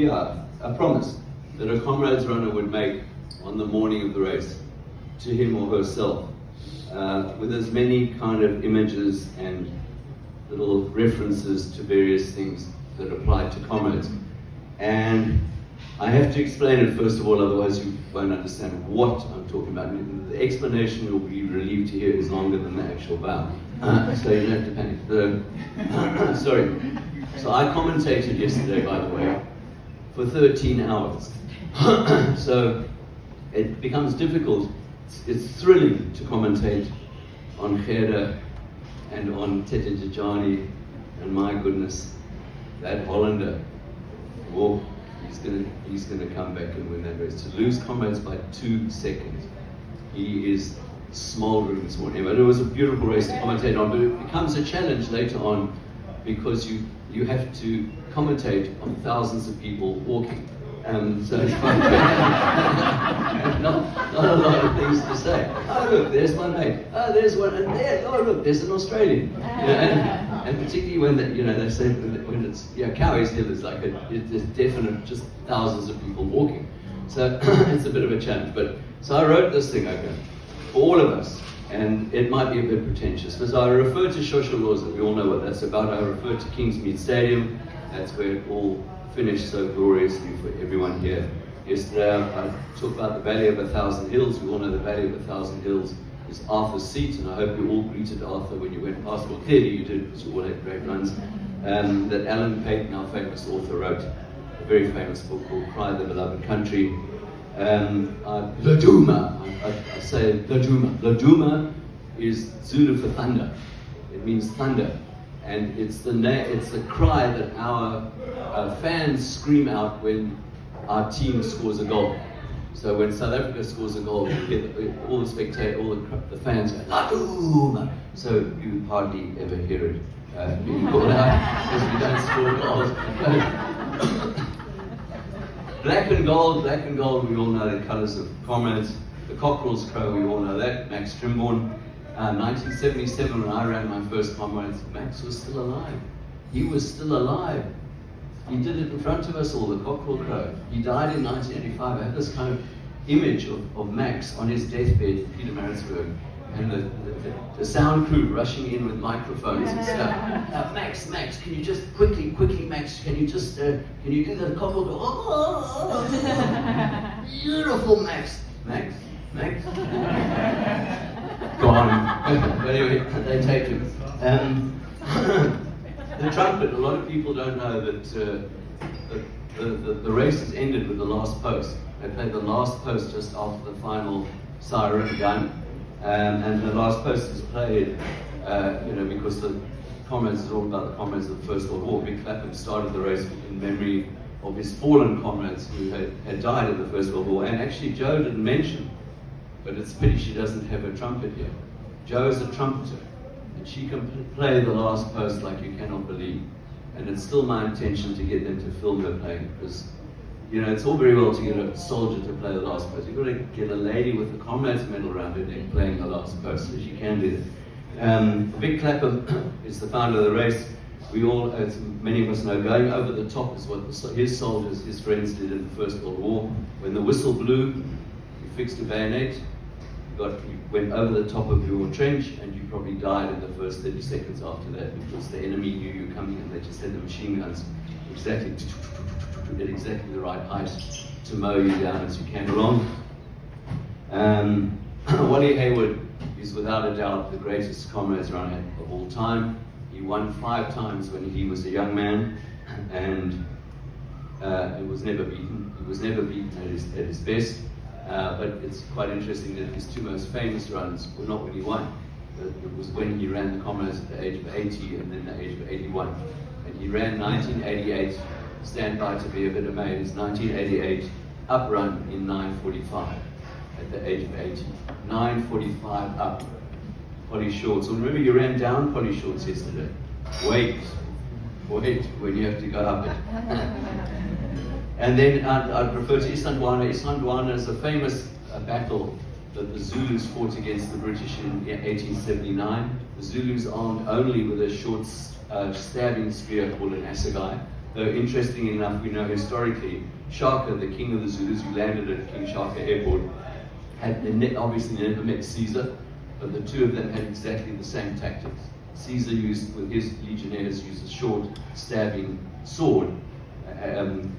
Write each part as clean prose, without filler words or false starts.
a promise that a Comrades runner would make on the morning of the race to him or herself, with as many kind of images and little references to various things that apply to Comrades. And I have to explain it first of all, otherwise you won't understand what I'm talking about. The explanation you'll be relieved to hear is longer than the actual vow, so you don't have to panic. Sorry. So I commentated yesterday, by the way, for 13 hours. So it becomes difficult. It's thrilling to commentate on Gerda and on Tete Tijani, and my goodness, that Hollander, oh, he's gonna come back and win that race. To lose Comrades by 2 seconds, he is smouldering this morning. But it was a beautiful race to commentate on, but it becomes a challenge later on because you have to commentate on thousands of people walking. So it's quite not a lot of things to say. Oh look, there's my mate. Oh, there's one, and there. Oh look, there's an Australian. And particularly when they say when it's Cowie's Hill is like it's definite, just thousands of people walking. So it's a bit of a challenge. But so I wrote this thing for all of us, and it might be a bit pretentious, but I refer to Shosholoza. We all know what that's about. I refer to Kingsmead Stadium. That's where it all finished so gloriously for everyone here. Yesterday I talked about the Valley of 1,000 Hills. We all know the Valley of 1,000 Hills is Arthur's seat, and I hope you all greeted Arthur when you went past. Well, clearly you did, because you all had great runs. That Alan Paton, our famous author, wrote a very famous book called Cry the Beloved Country. Laduma, I say Laduma. Laduma is Zulu for thunder. It means thunder. And it's the cry that our fans scream out when our team scores a goal. So when South Africa scores a goal, you get all the spectators, all the fans go, Laduma! So you hardly ever hear it being called out because we don't score goals. Black and gold, we all know the colours of Comrades. The Cockerel's Crow, we all know that, Max Trimborn. 1977, when I ran my first Comrades, Max was still alive. He was still alive. He did it in front of us all, the Cockerel Crow. He died in 1985. I had this kind of image of Max on his deathbed in Pietermaritzburg, and the sound crew rushing in with microphones and stuff. Max, can you just quickly, Max, can you do the Cockerel Crow? Oh, beautiful, Max. Gone. But anyway, they take him. The trumpet, a lot of people don't know that the race has ended with the last post. They played the last post just after the final siren gun. And the last post is played, because the Comrades is all about the Comrades of the First World War. Big Clapham started the race in memory of his fallen comrades who had died in the First World War. And actually, Joe didn't mention, but it's a pity she doesn't have a trumpet here. Jo is a trumpeter, and she can play the last post like you cannot believe. And it's still my intention to get them to film her playing, because it's all very well to get a soldier to play the last post. You've got to get a lady with a Comrades medal around her neck playing the last post, so she can do that. Vic Clapham is the founder of the race. We all, as many of us know, going over the top is what his soldiers, his friends did in the First World War. When the whistle blew, you fixed a bayonet, you went over the top of your trench, and you probably died in the first 30 seconds after that, because the enemy knew you were coming and they just had the machine guns at exactly the right height to mow you down as you came along. Wally Hayward is without a doubt the greatest Comrades runner of all time. He won 5 times when he was a young man, and he was never beaten. He was never beaten at his best. But it's quite interesting that his 2 most famous runs were not when he won. It was when he ran the Comrades at the age of 80 and then the age of 81. And he ran 1988, stand by to be a bit amazed, 1988 up run in 9:45 at the age of 80. 9:45 up, Polly Shorts. So remember, you ran down Polly Shorts yesterday. Wait when you have to go up it. And then I'd refer to Isandwana. Isandwana is a famous battle that the Zulus fought against the British in 1879. The Zulus armed only with a short stabbing spear called an assegai. Though interestingly enough, we know historically, Shaka, the king of the Zulus, who landed at King Shaka Airport, had obviously never met Caesar, but the two of them had exactly the same tactics. Caesar used, with his legionnaires, used a short stabbing sword.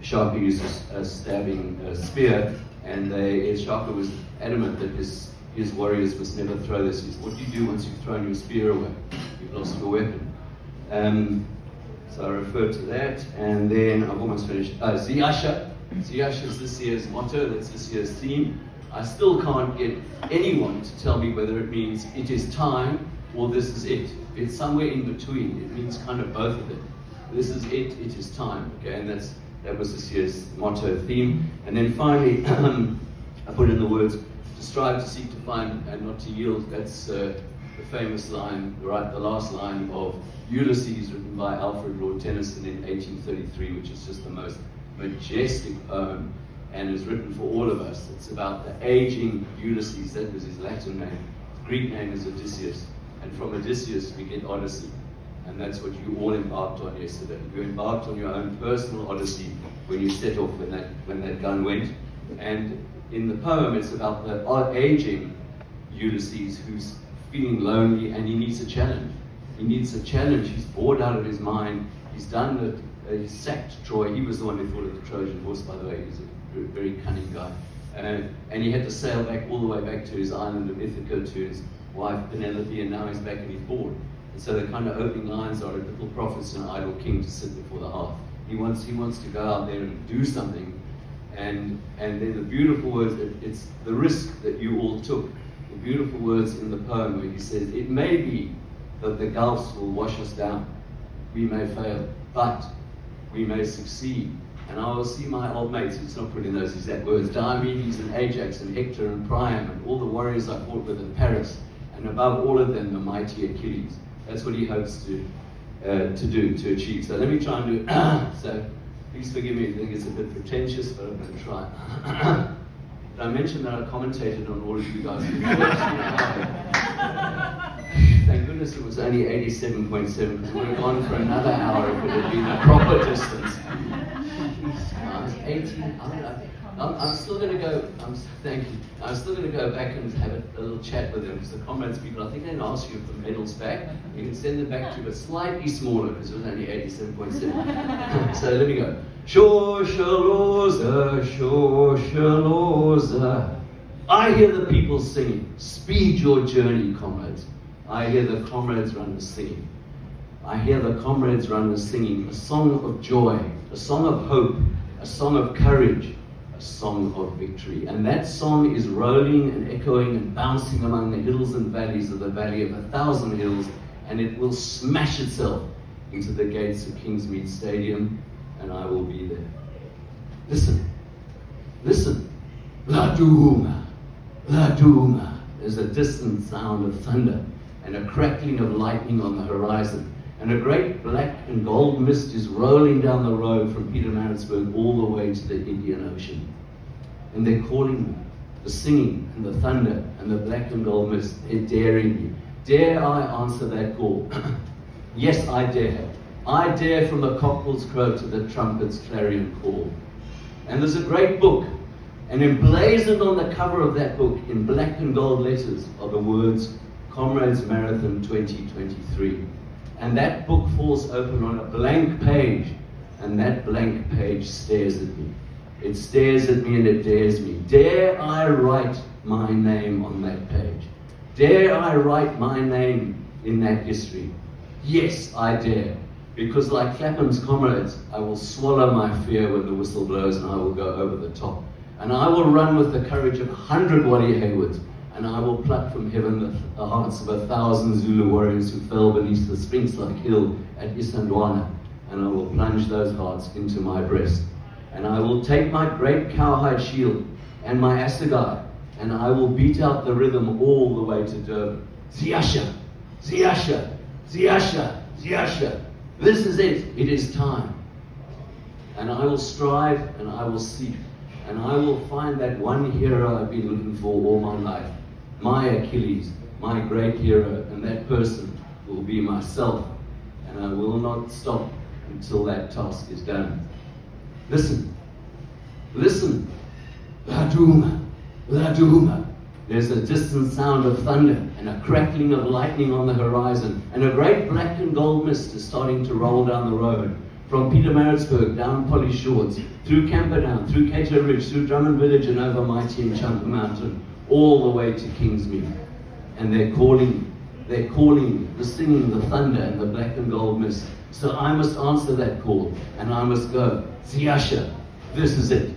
Shaka used a stabbing spear, and Shaka was adamant that his warriors must never throw this. He said, what do you do once you've thrown your spear away? You've lost your weapon. So I referred to that, and then I've almost finished. Ziyasha. Ziyasha is this year's motto, that's this year's theme. I still can't get anyone to tell me whether it means it is time or this is it. It's somewhere in between. It means kind of both of them. This is it is time. Okay, and that was this year's motto theme. And then finally, I put in the words, to strive, to seek, to find, and not to yield. That's the famous line, right, the last line of Ulysses, written by Alfred Lord Tennyson in 1833, which is just the most majestic poem and is written for all of us. It's about the aging Ulysses. That was his Latin name. His Greek name is Odysseus, and from Odysseus we get Odyssey, and that's what you all embarked on yesterday. You embarked on your own personal Odyssey when you set off when that gun went. And in the poem, it's about the aging Ulysses who's feeling lonely and he needs a challenge. He needs a challenge. He's bored out of his mind. He's done he sacked Troy. He was the one who thought of the Trojan horse, by the way. He's a very cunning guy. And he had to sail back all the way back to his island of Ithaca to his wife Penelope, and now he's back and he's bored. And so the kind of opening lines are, a little prophet's an idle king to sit before the hearth. He wants to go out there and do something. And then the beautiful words, it's the risk that you all took. The beautiful words in the poem where he says, it may be that the gulfs will wash us down. We may fail, but we may succeed. And I will see my old mates, it's not putting those exact words, Diomedes and Ajax and Hector and Priam and all the warriors I fought with in Paris, and above all of them, the mighty Achilles. That's what he hopes to achieve. So let me try and do it. So please forgive me, I think it's a bit pretentious, but I'm going to try. Did I mention that I commentated on all of you guys? Thank goodness it was only 87.7, because it would have gone for another hour if it had been a proper distance. 18. I'm still going to go. Thank you. I'm still going to go back and have a little chat with them, because the Comrades people, I think they're going to ask you for medals back. You can send them back to you, but slightly smaller, because it was only 87.7. So let me go. Shoshaloza, Shoshaloza. I hear the people singing. Speed your journey, comrades. I hear the comrades runners singing. I hear the comrades runners singing a song of joy, a song of hope, a song of courage, a song of victory. And that song is rolling and echoing and bouncing among the hills and valleys of the Valley of 1,000 Hills, and it will smash itself into the gates of Kingsmead Stadium, and I will be there. Listen, listen. La Dooma, La Dooma. There's a distant sound of thunder and a crackling of lightning on the horizon. And a great black and gold mist is rolling down the road from Pietermaritzburg all the way to the Indian Ocean. And they're calling me, the singing and the thunder and the black and gold mist, they're daring me. Dare I answer that call? Yes, I dare. I dare from the cockerel's crow to the trumpet's clarion call. And there's a great book, and emblazoned on the cover of that book in black and gold letters are the words, Comrades Marathon 2023. And that book falls open on a blank page, and that blank page stares at me. It stares at me and it dares me. Dare I write my name on that page? Dare I write my name in that history? Yes, I dare. Because like Clapham's comrades, I will swallow my fear when the whistle blows, and I will go over the top. And I will run with the courage of 100 Wadi Haywards, and I will pluck from heaven the hearts of 1,000 Zulu warriors who fell beneath the sphinx-like hill at Isandlwana, and I will plunge those hearts into my breast. And I will take my great cowhide shield and my assegai, and I will beat out the rhythm all the way to Durban. Ziyasha, Ziyasha, Ziyasha, Ziyasha. This is it. It is time. And I will strive and I will seek, and I will find that one hero I've been looking for all my life. My Achilles, my great hero, and that person will be myself. And I will not stop until that task is done. Listen, listen, Laduma, Laduma. There's a distant sound of thunder and a crackling of lightning on the horizon, and a great black and gold mist is starting to roll down the road. From Pietermaritzburg, down Polly Shores, through Camperdown, through Cato Ridge, through Drummond Village and over mighty Enchanter Mountain, all the way to Kingsmead. And they're calling, the singing, the thunder and the black and gold mist. So I must answer that call, and I must go, Siasha, this is it.